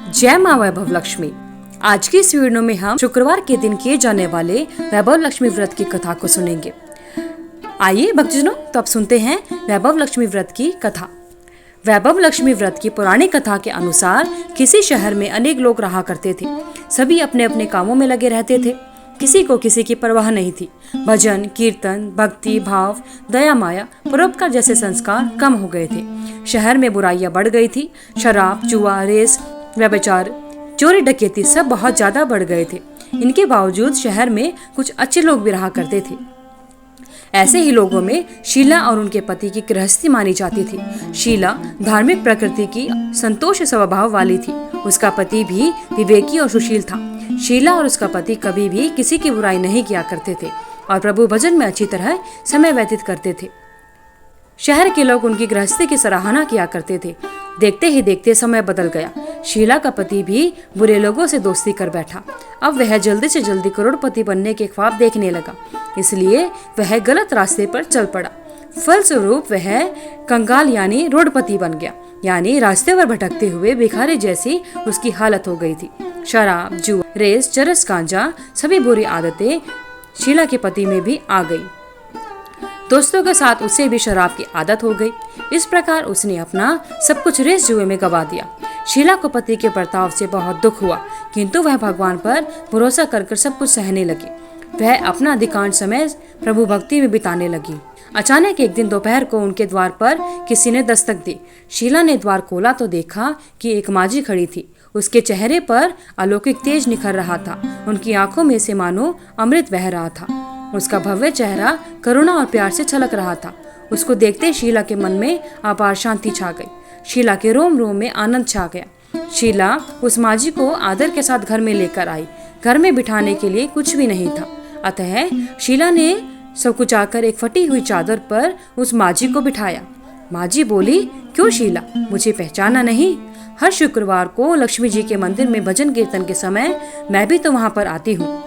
जय माँ वैभव लक्ष्मी। आज की इस वीडियो में हम शुक्रवार के दिन किए जाने वाले वैभव लक्ष्मी व्रत की कथा को सुनेंगे। आइए भक्तजनों, तो अब सुनते हैं वैभव लक्ष्मी व्रत की कथा। वैभव लक्ष्मी व्रत की पुरानी कथा के अनुसार किसी शहर में अनेक लोग रहा करते थे। सभी अपने अपने कामों में लगे रहते थे। किसी को किसी की परवाह नहीं थी। भजन, कीर्तन, भक्ति भाव, दया माया, परोपकार जैसे संस्कार कम हो गए थे। शहर में बुराइयां बढ़ गई थी। शराब, जुआ, रेस, व्यभिचार, चोरी डकैती सब बहुत ज्यादा बढ़ गए थे। इनके बावजूद शहर में कुछ अच्छे लोग भी रहा करते थे। ऐसे ही लोगों में शीला और उनके पति की गृहस्थी मानी जाती थी। शीला धार्मिक प्रकृति की संतोष स्वभाव वाली थी। उसका पति भी विवेकी और सुशील था। शीला और उसका पति कभी भी किसी की बुराई नहीं किया करते थे और प्रभु भजन में अच्छी तरह समय व्यतीत करते थे। शहर के लोग उनकी गृहस्थी की सराहना किया करते थे। देखते ही देखते समय बदल गया। शीला का पति भी बुरे लोगों से दोस्ती कर बैठा। अब वह जल्दी से जल्दी करोड़पति बनने के ख्वाब देखने लगा, इसलिए वह गलत रास्ते पर चल पड़ा। फलस्वरूप वह कंगाल यानी रोडपति बन गया, यानी रास्ते पर भटकते हुए भिखारी जैसी उसकी हालत हो गई थी। शराब, जुआ, रेस, चरस, गांजा सभी बुरी आदतें शीला के पति में भी आ गई। दोस्तों के साथ उसे भी शराब की आदत हो गई। इस प्रकार उसने अपना सब कुछ रेस जुए में गवा दिया। शीला को पति के बर्ताव से बहुत दुख हुआ, किंतु वह भगवान पर भरोसा कर सब कुछ सहने लगी। वह अपना अधिकांश समय प्रभु भक्ति में बिताने लगी। अचानक एक दिन दोपहर को उनके द्वार पर किसी ने दस्तक दी। शीला ने द्वार खोला तो देखा कि एक माजी खड़ी थी। उसके चेहरे पर अलौकिक तेज निखर रहा था। उनकी आंखों में से मानो अमृत बह रहा था। उसका भव्य चेहरा करुणा और प्यार से छलक रहा था। उसको देखते शीला के मन में अपार शांति छा गई। शीला के रोम रोम में आनंद छा गया। शीला उस माजी को आदर के साथ घर में लेकर आई। घर में बिठाने के लिए कुछ भी नहीं था, अतः शीला ने सब कुछ आकर एक फटी हुई चादर पर उस माजी को बिठाया। माजी बोली, क्यों शीला, मुझे पहचाना नहीं? हर शुक्रवार को लक्ष्मी जी के मंदिर में भजन कीर्तन के समय मैं भी तो वहाँ पर आती हूँ।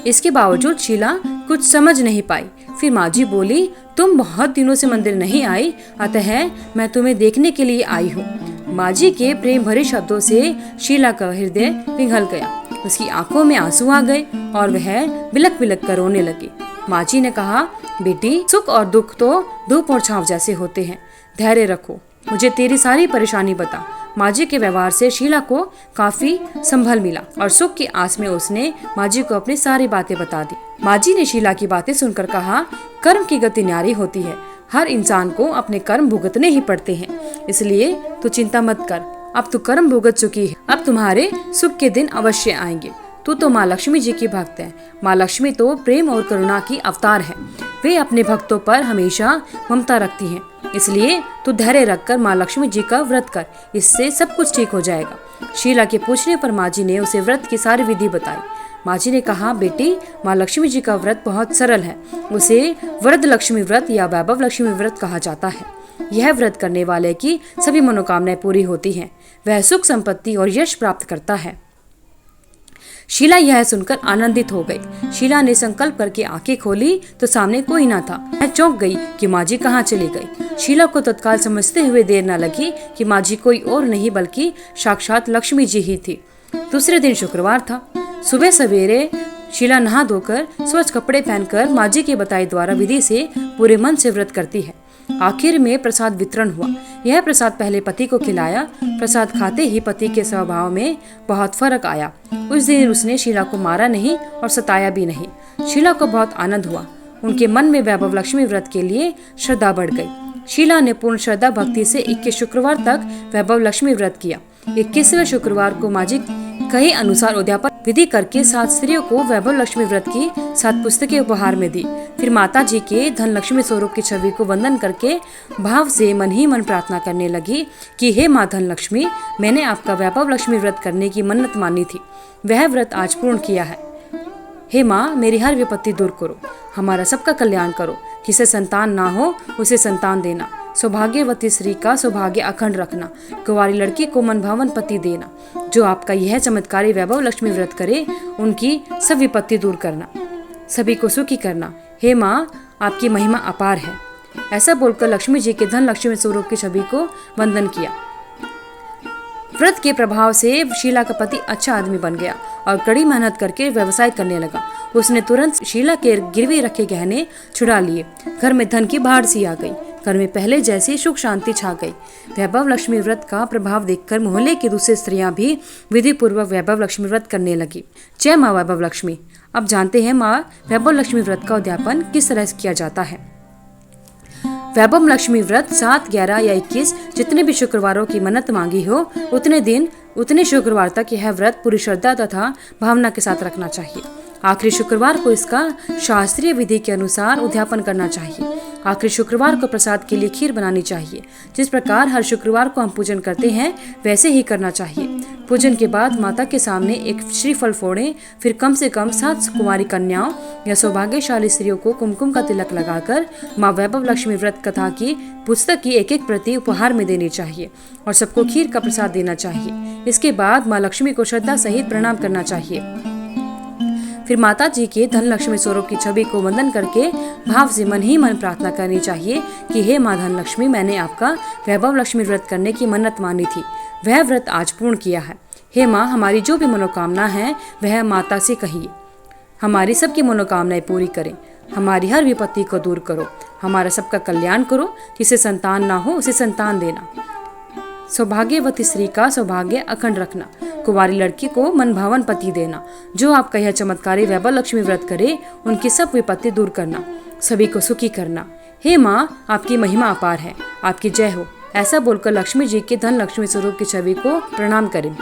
इसके बावजूद शीला कुछ समझ नहीं पाई। फिर माजी बोली, तुम बहुत दिनों से मंदिर नहीं आई, अतः मैं तुम्हें देखने के लिए आई हूँ। माजी के प्रेम भरे शब्दों से शीला का हृदय पिघल गया। उसकी आंखों में आंसू आ गए और वह बिलक बिलक कर रोने लगी। माजी ने कहा, बेटी, सुख और दुख तो धूप और छांव जैसे होते हैं। धैर्य रखो, मुझे तेरी सारी परेशानी बता। माजी के व्यवहार से शीला को काफी संभल मिला और सुख की आस में उसने माजी को अपनी सारी बातें बता दी। माजी ने शीला की बातें सुनकर कहा, कर्म की गति न्यारी होती है। हर इंसान को अपने कर्म भुगतने ही पड़ते हैं, इसलिए तू चिंता मत कर। अब तू कर्म भुगत चुकी है, अब तुम्हारे सुख के दिन अवश्य आएंगे। तू तो माँ लक्ष्मी जी की भक्त है। माँ लक्ष्मी तो प्रेम और करुणा की अवतार है। वे अपने भक्तों पर हमेशा ममता रखती हैं, इसलिए तू धैर्य रखकर माँ लक्ष्मी जी का व्रत कर, इससे सब कुछ ठीक हो जाएगा। शीला के पूछने पर माजी ने उसे व्रत की सारी विधि बताई। माजी ने कहा, बेटी, माँ लक्ष्मी जी का व्रत बहुत सरल है। उसे वरद लक्ष्मी व्रत या वैभव लक्ष्मी व्रत कहा जाता है। यह व्रत करने वाले की सभी मनोकामनाएं पूरी होती हैं। वह सुख, संपत्ति और यश प्राप्त करता है। शीला यह सुनकर आनंदित हो गई। शीला ने संकल्प करके आंखें खोली तो सामने कोई न था। वह चौंक गई कि माजी कहाँ चली गई। शीला को तत्काल समझते हुए देर न लगी कि माजी कोई और नहीं बल्कि साक्षात लक्ष्मी जी ही थी। दूसरे दिन शुक्रवार था। सुबह सवेरे शीला नहा धोकर स्वच्छ कपड़े पहनकर माजी के बताए द्वारा विधि से पूरे मन से व्रत करती है। आखिर में प्रसाद वितरण हुआ। यह प्रसाद पहले पति को खिलाया। प्रसाद खाते ही पति के स्वभाव में बहुत फर्क आया। उस दिन उसने शीला को मारा नहीं और सताया भी नहीं। शीला को बहुत आनंद हुआ। उनके मन में वैभव लक्ष्मी व्रत के लिए श्रद्धा बढ़ गई। शीला ने पूर्ण श्रद्धा भक्ति से 21 शुक्रवार तक वैभव लक्ष्मी व्रत किया। 21वें शुक्रवार को माजी कहे अनुसार उद्यापन विधि करके 7 स्त्रियों को वैभव लक्ष्मी व्रत की 7 पुस्तकें उपहार में दी। फिर माता जी के धन लक्ष्मी स्वरूप की छवि को वंदन करके भाव से मन ही मन प्रार्थना करने लगी कि हे माँ धन लक्ष्मी, मैंने आपका वैभव लक्ष्मी व्रत करने की मन्नत मानी थी, वह व्रत आज पूर्ण किया है। हे माँ, मेरी हर विपत्ति दूर करो, हमारा सबका कल्याण करो। किसे संतान ना हो उसे संतान देना, सौभाग्यवती स्त्री का सौभाग्य अखंड रखना, कुंवारी लड़की को मनभावन पति देना। जो आपका यह चमत्कारी वैभव लक्ष्मी व्रत करे उनकी सब विपत्ति दूर करना, सभी को सुखी करना। हे माँ, आपकी महिमा अपार है। ऐसा बोलकर लक्ष्मी जी के धन लक्ष्मी स्वरूप की छवि को वंदन किया। व्रत के प्रभाव से शीला का पति अच्छा आदमी बन गया और कड़ी मेहनत करके व्यवसाय करने लगा। उसने तुरंत शीला के गिरवी रखे गहने छुड़ा लिए। घर में धन की बाढ़ सी आ गई। घर में पहले जैसी सुख शांति छा गई। वैभव लक्ष्मी व्रत का प्रभाव देखकर मोहल्ले की दूसरी स्त्रियां भी विधि पूर्वक वैभव लक्ष्मी व्रत करने लगी। जय माँ वैभव लक्ष्मी। अब जानते हैं माँ वैभव लक्ष्मी व्रत का उद्यापन किस तरह किया जाता है। वैभव लक्ष्मी व्रत 7, 11 या 21 जितने भी शुक्रवारों की मन्नत मांगी हो उतने शुक्रवार तक यह व्रत पूरी श्रद्धा तथा भावना के साथ रखना चाहिए। आखिरी शुक्रवार को इसका शास्त्रीय विधि के अनुसार उद्यापन करना चाहिए। आखिरी शुक्रवार को प्रसाद के लिए खीर बनानी चाहिए। जिस प्रकार हर शुक्रवार को हम पूजन करते हैं वैसे ही करना चाहिए। पूजन के बाद माता के सामने एक श्रीफल फोड़ें, फिर कम से कम 7 कुमारी कन्याओं या सौभाग्यशाली स्त्रियों को कुमकुम का तिलक लगाकर माँ वैभव लक्ष्मी व्रत कथा की पुस्तक की एक प्रति उपहार में देनी चाहिए और सबको खीर का प्रसाद देना चाहिए। इसके बाद माँ लक्ष्मी को श्रद्धा सहित प्रणाम करना चाहिए। फिर माता जी के धन लक्ष्मी स्वरूप की छवि को वंदन करके भाव से मन ही मन प्रार्थना करनी चाहिए कि हे माँ धन लक्ष्मी, मैंने आपका वैभव लक्ष्मी व्रत करने की मन्नत मानी थी, वह व्रत आज पूर्ण किया है। हे माँ, हमारी जो भी मनोकामना है वह माता से कहिए। हमारी सबकी मनोकामनाएं पूरी करें। हमारी हर विपत्ति को दूर करो। हमारा सबका कल्याण करो। जिसे संतान ना हो उसे संतान देना। सौभाग्यवती स्त्री का सौभाग्य अखंड रखना। कुंवारी लड़की को मनभावन पति देना। जो आपका यह चमत्कारी वैभव लक्ष्मी व्रत करे उनकी सब विपत्ति दूर करना। सभी को सुखी करना। हे माँ, आपकी महिमा अपार है, आपकी जय हो। ऐसा बोलकर लक्ष्मी जी के धन लक्ष्मी स्वरूप की छवि को प्रणाम करें।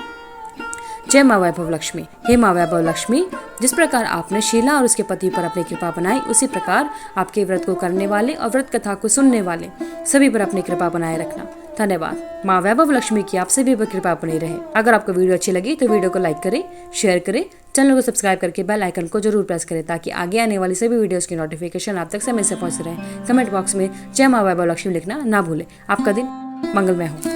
जय माँ वैभव लक्ष्मी। हे माँ वैभव लक्ष्मी, जिस प्रकार आपने शीला और उसके पति पर अपनी कृपा बनाई उसी प्रकार आपके व्रत को करने वाले और व्रत कथा को सुनने वाले सभी पर अपनी कृपा बनाए रखना। धन्यवाद। माँ वैभव लक्ष्मी की आप सभी पर कृपा बनी रहे। अगर आपको वीडियो अच्छी लगी तो वीडियो को लाइक करें, शेयर करें, चैनल को सब्सक्राइब करके बेल आइकन को जरूर प्रेस करें ताकि आगे आने वाली सभी वीडियोस की नोटिफिकेशन आप तक समय से पहुंच रहे। कमेंट बॉक्स में जय माँ वैभव लक्ष्मी लिखना ना भूलें। आपका दिन मंगलमय हो।